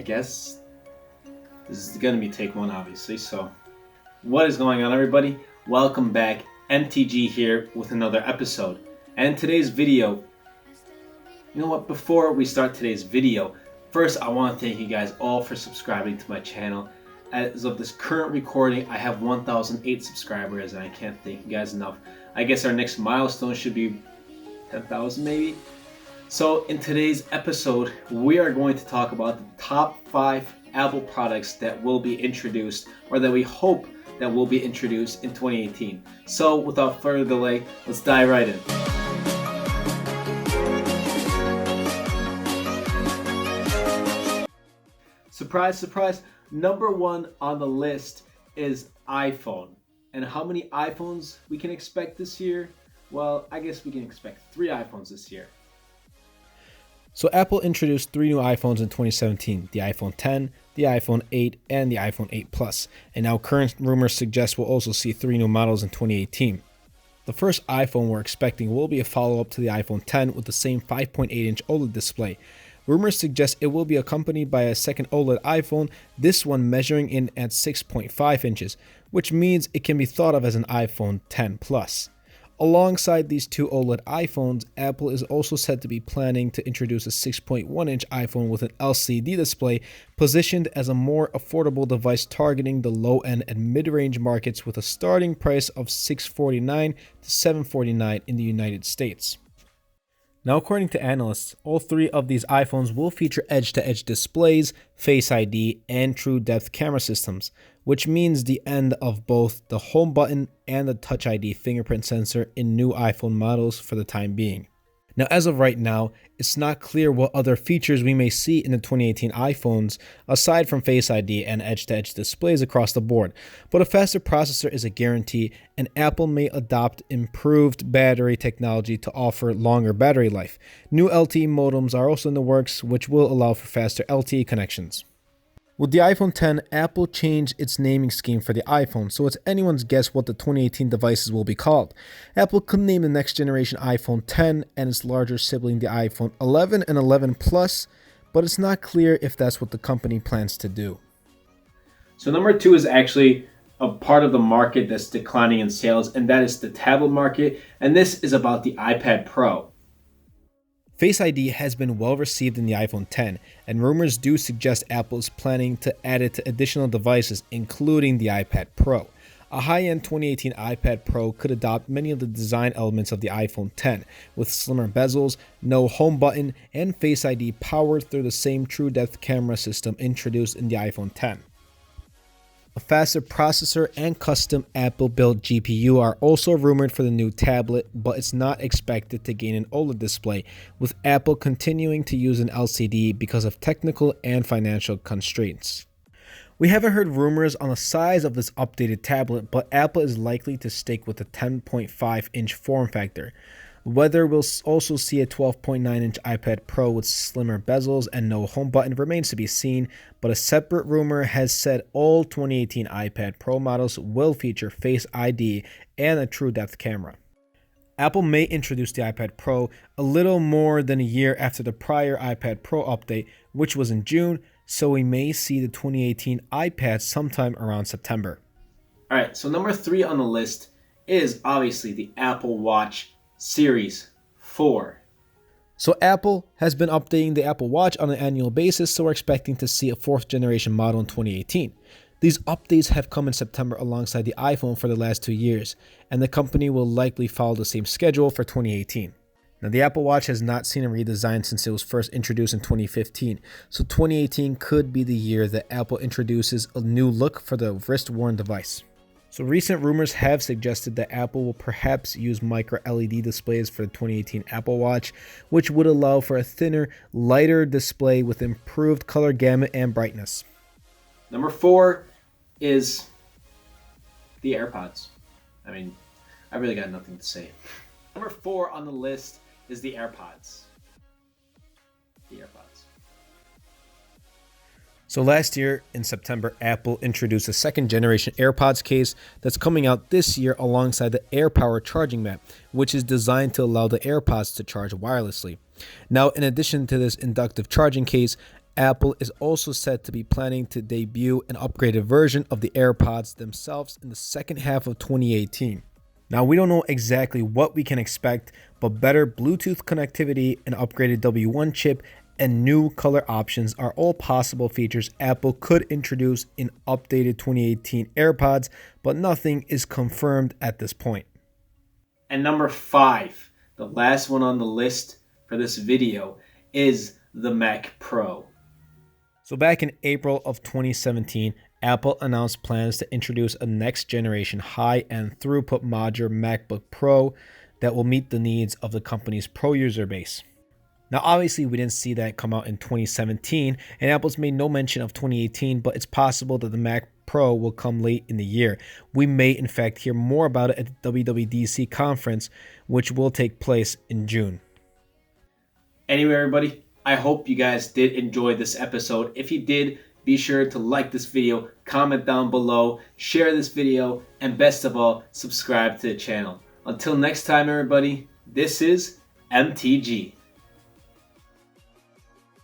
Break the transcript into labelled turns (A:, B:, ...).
A: I guess this is going to be take one, obviously. So, what is going on, everybody? Welcome back. MTG here with another episode. And today's video, you know what? Before we start today's video, first I want to thank you guys all for subscribing to my channel. As of this current recording, I have 1,008 subscribers, and I can't thank you guys enough. I guess our next milestone should be 10,000 maybe. So in today's episode, we are going to talk about the top 5 Apple products that will be introduced, or that we hope that will be introduced in 2018. So without further delay, let's dive right in. Surprise, surprise, number 1 on the list is iPhone. And how many iPhones we can expect this year? Well, I guess we can expect 3 iPhones this year.
B: So Apple introduced 3 new iPhones in 2017, the iPhone X, the iPhone 8, and the iPhone 8 Plus. And now current rumors suggest we'll also see 3 new models in 2018. The first iPhone we're expecting will be a follow-up to the iPhone X with the same 5.8-inch OLED display. Rumors suggest it will be accompanied by a second OLED iPhone, this one measuring in at 6.5 inches, which means it can be thought of as an iPhone X Plus. Alongside these 2 OLED iPhones, Apple is also said to be planning to introduce a 6.1-inch iPhone with an LCD display, positioned as a more affordable device targeting the low-end and mid-range markets with a starting price of $649 to $749 in the United States. Now, according to analysts, all 3 of these iPhones will feature edge-to-edge displays, Face ID, and True Depth camera systems, which means the end of both the home button and the Touch ID fingerprint sensor in new iPhone models for the time being. Now, as of right now, it's not clear what other features we may see in the 2018 iPhones aside from Face ID and edge-to-edge displays across the board, but a faster processor is a guarantee, and Apple may adopt improved battery technology to offer longer battery life. New LTE modems are also in the works, which will allow for faster LTE connections. With the iPhone X, Apple changed its naming scheme for the iPhone, so it's anyone's guess what the 2018 devices will be called. Apple could name the next generation iPhone X and its larger sibling the iPhone 11 and 11 Plus, but it's not clear if that's what the company plans to do.
A: So number 2 is actually a part of the market that's declining in sales, and that is the tablet market, and this is about the iPad Pro.
B: Face ID has been well received in the iPhone X, and rumors do suggest Apple is planning to add it to additional devices, including the iPad Pro. A high-end 2018 iPad Pro could adopt many of the design elements of the iPhone X, with slimmer bezels, no home button, and Face ID powered through the same True Depth camera system introduced in the iPhone X. A faster processor and custom Apple-built GPU are also rumored for the new tablet, but it's not expected to gain an OLED display, with Apple continuing to use an LCD because of technical and financial constraints. We haven't heard rumors on the size of this updated tablet, but Apple is likely to stick with the 10.5-inch form factor. Whether we'll also see a 12.9-inch iPad Pro with slimmer bezels and no home button remains to be seen, but a separate rumor has said all 2018 iPad Pro models will feature Face ID and a True Depth camera. Apple may introduce the iPad Pro a little more than a year after the prior iPad Pro update, which was in June, so we may see the 2018 iPad sometime around September.
A: Alright, so number 3 on the list is obviously the Apple Watch Series 4.
B: So Apple has been updating the Apple Watch on an annual basis, so we're expecting to see a 4th generation model in 2018. These updates have come in September alongside the iPhone for the last 2 years, and the company will likely follow the same schedule for 2018. Now, the Apple Watch has not seen a redesign since it was first introduced in 2015, so 2018 could be the year that Apple introduces a new look for the wrist-worn device. So recent rumors have suggested that Apple will perhaps use micro LED displays for the 2018 Apple Watch, which would allow for a thinner, lighter display with improved color gamut and brightness.
A: Number 4 is the AirPods. I really got nothing to say. Number 4 on the list is the AirPods. The AirPods.
B: So last year in September, Apple introduced a second generation AirPods case that's coming out this year alongside the AirPower charging mat, which is designed to allow the AirPods to charge wirelessly. Now, in addition to this inductive charging case, Apple is also said to be planning to debut an upgraded version of the AirPods themselves in the second half of 2018. Now, we don't know exactly what we can expect, but better Bluetooth connectivity, an upgraded W1 chip, and new color options are all possible features Apple could introduce in updated 2018 AirPods, but nothing is confirmed at this point.
A: And number 5, the last one on the list for this video, is the Mac Pro.
B: So back in April of 2017, Apple announced plans to introduce a next generation high-end throughput modular MacBook Pro that will meet the needs of the company's pro user base. Now, obviously, we didn't see that come out in 2017, and Apple's made no mention of 2018, but it's possible that the Mac Pro will come late in the year. We may, in fact, hear more about it at the WWDC conference, which will take place in June.
A: Anyway, everybody, I hope you guys did enjoy this episode. If you did, be sure to like this video, comment down below, share this video, and best of all, subscribe to the channel. Until next time, everybody, this is MTG.